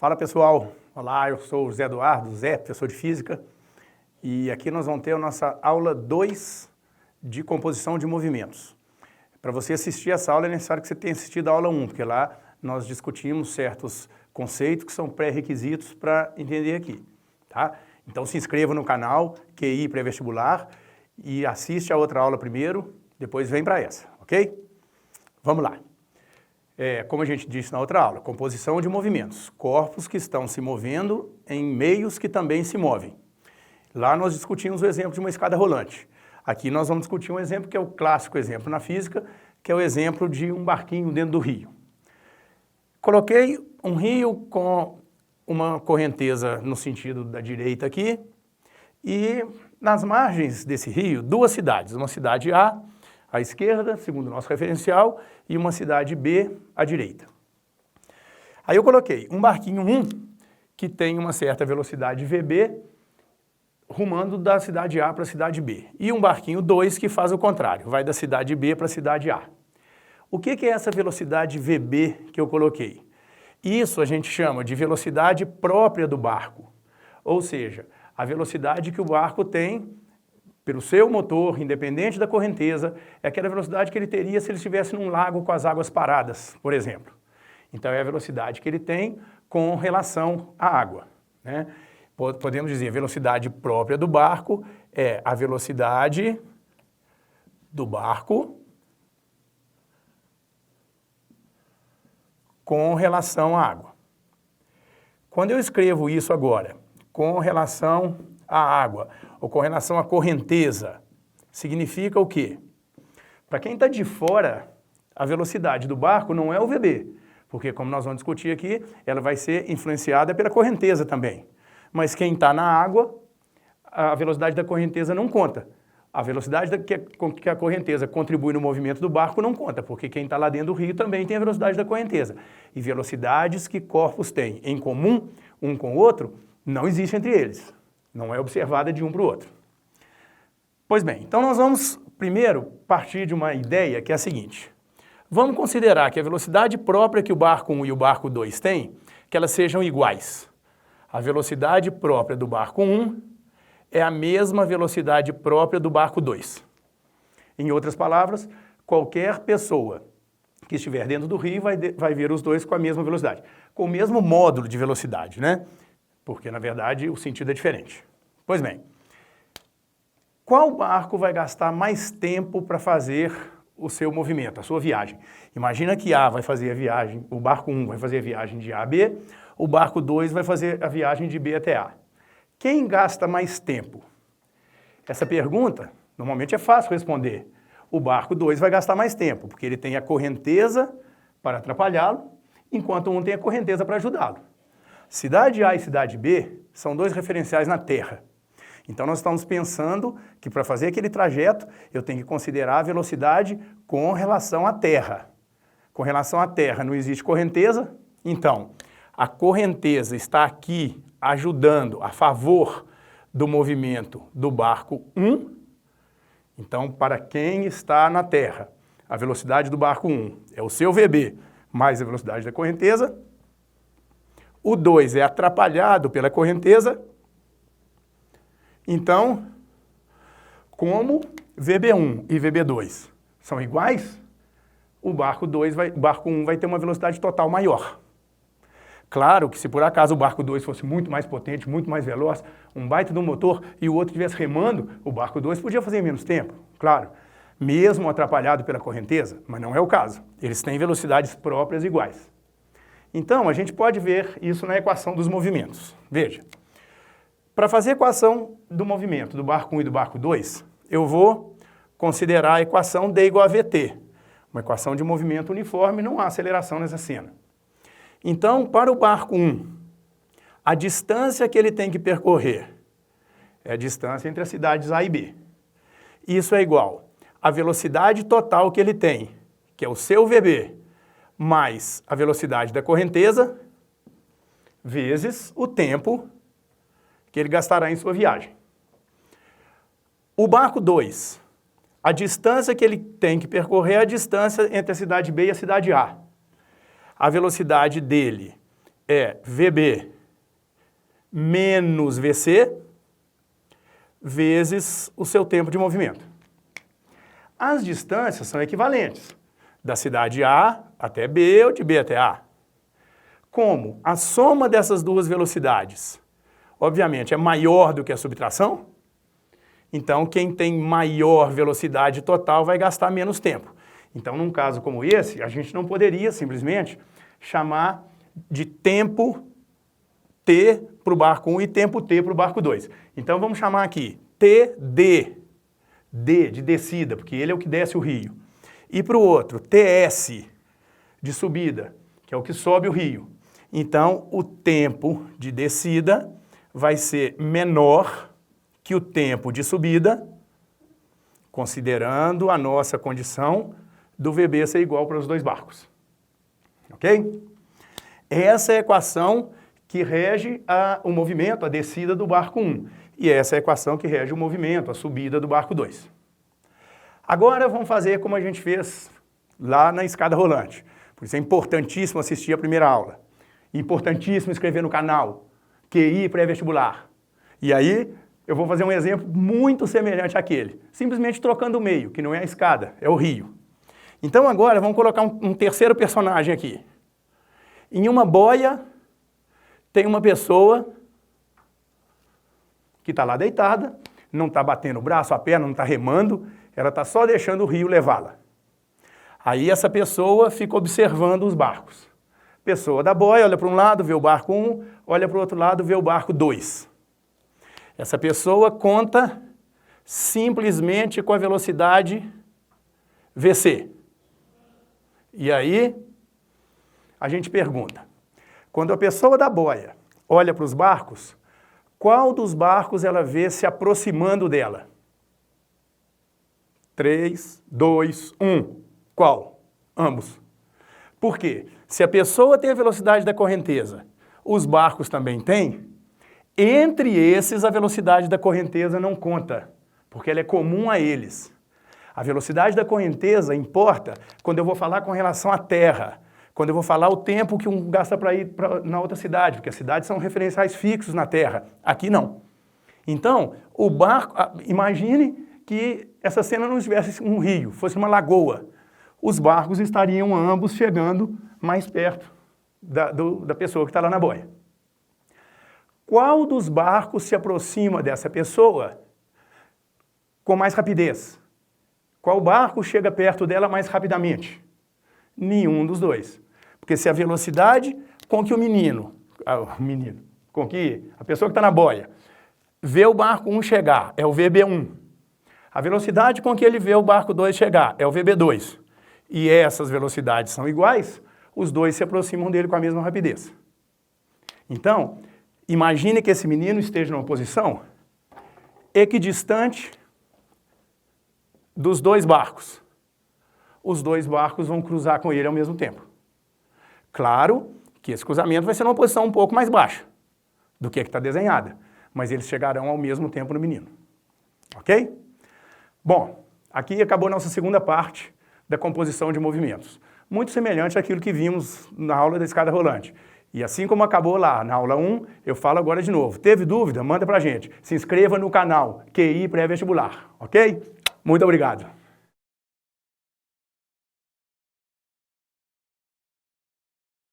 Fala pessoal, olá, eu sou o Zé Eduardo, Zé, professor de Física, e aqui nós vamos ter a nossa aula 2 de composição de movimentos. Para você assistir essa aula é necessário que você tenha assistido a aula 1, porque lá nós discutimos certos conceitos que são pré-requisitos para entender aqui, tá? Então se inscreva no canal QI Pré-Vestibular e assiste a outra aula primeiro, depois vem para essa, ok? Vamos lá. Como a gente disse na outra aula, composição de movimentos, corpos que estão se movendo em meios que também se movem. Lá nós discutimos o exemplo de uma escada rolante. Aqui nós vamos discutir um exemplo que é o clássico exemplo na física, que é o exemplo de um barquinho dentro do rio. Coloquei um rio com uma correnteza no sentido da direita aqui e nas margens desse rio, duas cidades, uma cidade A, à esquerda, segundo o nosso referencial, e uma cidade B, à direita. Aí eu coloquei um barquinho 1, que tem uma certa velocidade VB, rumando da cidade A para a cidade B. E um barquinho 2 que faz o contrário, vai da cidade B para a cidade A. O que é essa velocidade VB que eu coloquei? Isso a gente chama de velocidade própria do barco. Ou seja, a velocidade que o barco tem pelo seu motor, independente da correnteza, é aquela velocidade que ele teria se ele estivesse num lago com as águas paradas, por exemplo. Então é a velocidade que ele tem com relação à água, né? Podemos dizer, a velocidade própria do barco é a velocidade do barco com relação à água. Quando eu escrevo isso agora, com relação à água, ou com relação à correnteza, significa o quê? Para quem está de fora, a velocidade do barco não é o VB, porque como nós vamos discutir aqui, ela vai ser influenciada pela correnteza também. Mas quem está na água, a velocidade da correnteza não conta. A velocidade que a correnteza contribui no movimento do barco não conta, porque quem está lá dentro do rio também tem a velocidade da correnteza. E velocidades que corpos têm em comum, um com o outro, não existe entre eles. Não é observada de um para o outro. Pois bem, então nós vamos primeiro partir de uma ideia que é a seguinte. Vamos considerar que a velocidade própria que o barco 1 e o barco 2 têm, que elas sejam iguais. A velocidade própria do barco 1 é a mesma velocidade própria do barco 2. Em outras palavras, qualquer pessoa que estiver dentro do rio vai ver os dois com a mesma velocidade, com o mesmo módulo de velocidade, né? Porque, na verdade, o sentido é diferente. Pois bem, qual barco vai gastar mais tempo para fazer o seu movimento, a sua viagem? Imagina que A vai fazer a viagem, o barco 1 vai fazer a viagem de A a B, o barco 2 vai fazer a viagem de B até A. Quem gasta mais tempo? Essa pergunta, normalmente é fácil responder. O barco 2 vai gastar mais tempo, porque ele tem a correnteza para atrapalhá-lo, enquanto um tem a correnteza para ajudá-lo. Cidade A e cidade B são dois referenciais na Terra. Então nós estamos pensando que para fazer aquele trajeto eu tenho que considerar a velocidade com relação à Terra. Com relação à Terra não existe correnteza, então a correnteza está aqui ajudando a favor do movimento do barco 1. Então para quem está na Terra, a velocidade do barco 1 é o seu VB mais a velocidade da correnteza. O 2 é atrapalhado pela correnteza, então, como VB1 e VB2 são iguais, o barco 1 vai ter uma velocidade total maior. Claro que se por acaso o barco 2 fosse muito mais potente, muito mais veloz, um baita do motor e o outro estivesse remando, o barco 2 podia fazer menos tempo, claro, mesmo atrapalhado pela correnteza, mas não é o caso. Eles têm velocidades próprias iguais. Então, a gente pode ver isso na equação dos movimentos. Veja, para fazer a equação do movimento do barco 1 e do barco 2, eu vou considerar a equação D igual a VT, uma equação de movimento uniforme, não há aceleração nessa cena. Então, para o barco 1, a distância que ele tem que percorrer é a distância entre as cidades A e B. Isso é igual à velocidade total que ele tem, que é o seu VB, mais a velocidade da correnteza, vezes o tempo que ele gastará em sua viagem. O barco 2, a distância que ele tem que percorrer é a distância entre a cidade B e a cidade A. A velocidade dele é VB menos VC vezes o seu tempo de movimento. As distâncias são equivalentes, da cidade A até B ou de B até A. Como a soma dessas duas velocidades, obviamente, é maior do que a subtração, então quem tem maior velocidade total vai gastar menos tempo. Então, num caso como esse, a gente não poderia simplesmente chamar de tempo T para o barco 1 e tempo T para o barco 2. Então, vamos chamar aqui TD, D de descida, porque ele é o que desce o rio. E para o outro, TS, de subida, que é o que sobe o rio. Então, o tempo de descida vai ser menor que o tempo de subida, considerando a nossa condição do VB ser igual para os dois barcos. Ok? Essa é a equação que rege o movimento, a descida do barco 1. E essa é a equação que rege o movimento, a subida do barco 2. Agora vamos fazer como a gente fez lá na escada rolante. Por isso é importantíssimo assistir a primeira aula. Importantíssimo inscrever no canal, QI pré-vestibular. E aí eu vou fazer um exemplo muito semelhante àquele. Simplesmente trocando o meio, que não é a escada, é o rio. Então agora vamos colocar um terceiro personagem aqui. Em uma boia tem uma pessoa que está lá deitada, não está batendo o braço, a perna, não está remando, ela está só deixando o rio levá-la. Aí essa pessoa fica observando os barcos. Pessoa da boia olha para um lado, vê o barco 1, olha para o outro lado, vê o barco 2. Essa pessoa conta simplesmente com a velocidade VC. E aí, a gente pergunta, quando a pessoa da boia olha para os barcos, qual dos barcos ela vê se aproximando dela? 3, 2, 1. Qual? Ambos. Por quê? Se a pessoa tem a velocidade da correnteza, os barcos também têm, entre esses a velocidade da correnteza não conta, porque ela é comum a eles. A velocidade da correnteza importa quando eu vou falar com relação à terra, quando eu vou falar o tempo que um gasta para ir na outra cidade, porque as cidades são referenciais fixos na terra, aqui não. Então, o barco, imagine que essa cena não tivesse um rio, fosse uma lagoa. Os barcos estariam ambos chegando mais perto da pessoa que está lá na boia. Qual dos barcos se aproxima dessa pessoa com mais rapidez? Qual barco chega perto dela mais rapidamente? Nenhum dos dois. Porque se a velocidade com que com que a pessoa que está na boia vê o barco 1 chegar, é o VB1. A velocidade com que ele vê o barco 2 chegar, é o VB2. E essas velocidades são iguais, os dois se aproximam dele com a mesma rapidez. Então, imagine que esse menino esteja numa posição equidistante dos dois barcos. Os dois barcos vão cruzar com ele ao mesmo tempo. Claro que esse cruzamento vai ser numa posição um pouco mais baixa do que está desenhada, mas eles chegarão ao mesmo tempo no menino. Ok? Bom, aqui acabou nossa segunda parte da composição de movimentos. Muito semelhante àquilo que vimos na aula da escada rolante. E assim como acabou lá na aula 1, eu falo agora de novo. Teve dúvida? Manda pra gente. Se inscreva no canal QI Pré-Vestibular, ok? Muito obrigado.